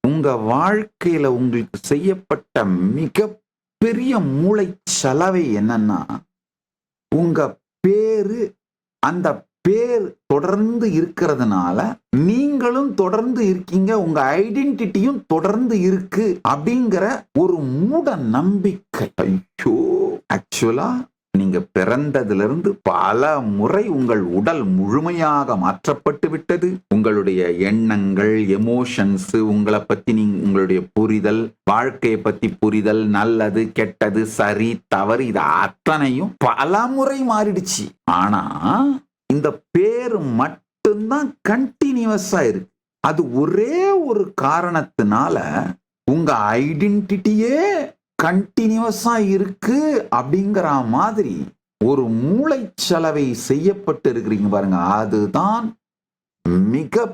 உங்க வாழ்க்கையில உங்களுக்கு செய்யப்பட்ட மிக பெரிய மூளை செலவை என்னன்னா, உங்க பேரு, அந்த பேர் தொடர்ந்து இருக்கிறதுனால நீங்களும் தொடர்ந்து இருக்கீங்க, உங்க ஐடென்டிட்டியும் தொடர்ந்து இருக்கு அப்படிங்கிற ஒரு மூட நம்பிக்கை. ஐயோ, ஆக்சுவலா நீங்க பிறந்ததிலிருந்து பல முறை உங்கள் உடல் முழுமையாக மாற்றப்பட்டு விட்டது. உங்களுடைய எண்ணங்கள், எமோஷன்ஸ், உங்களை பத்தி உங்களுடைய புரிதல், வாழ்க்கையை பத்தி புரிதல், நல்லது கெட்டது சரி தவறு, இது அத்தனையும் பல முறை மாறிடுச்சு. ஆனா இந்த பேரு மட்டும்தான் கண்டினியூஸா இருக்கு. அது ஒரே ஒரு காரணத்தினால உங்க ஐடென்டிட்டியே கண்டினியூஸா இருக்கு அப்படிங்கிற மாதிரி ஒரு மூளை செலவை செய்யப்பட்டு இருக்கிறீங்க பாருங்க. அதுதான் மிக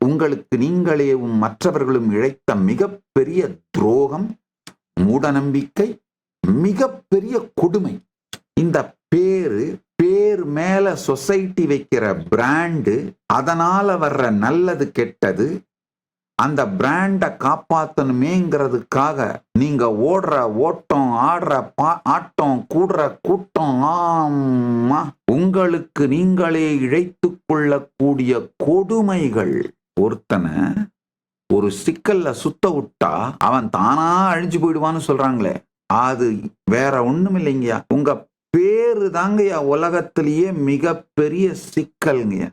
உங்களுக்கு நீங்களேவும் மற்றவர்களும் இழைத்த மிகப்பெரிய துரோகம், மூடநம்பிக்கை, மிகப்பெரிய கொடுமை. இந்த பேரு, பேர் மேல சொசைட்டி வைக்கிற பிராண்டு, அதனால வர்ற நல்லது கெட்டது, அந்த பிராண்டை காப்பாத்தணுமேங்கிறதுக்காக நீங்க ஓடுற ஓட்டம், ஆடுற ஆட்டம், கூடுற கூட்டம், ஆமா, உங்களுக்கு நீங்களே இழைத்து கொள்ளக்கூடிய கொடுமைகள். ஒருத்தனை ஒரு சிக்கல்ல சுத்த விட்டா அவன் தானா அழிஞ்சு போயிடுவான்னு சொல்றாங்களே, அது வேற ஒண்ணும் இல்லைங்கய்யா, உங்க பேரு தாங்கய்யா உலகத்திலேயே மிகப்பெரிய சிக்கல்ங்கய்யா.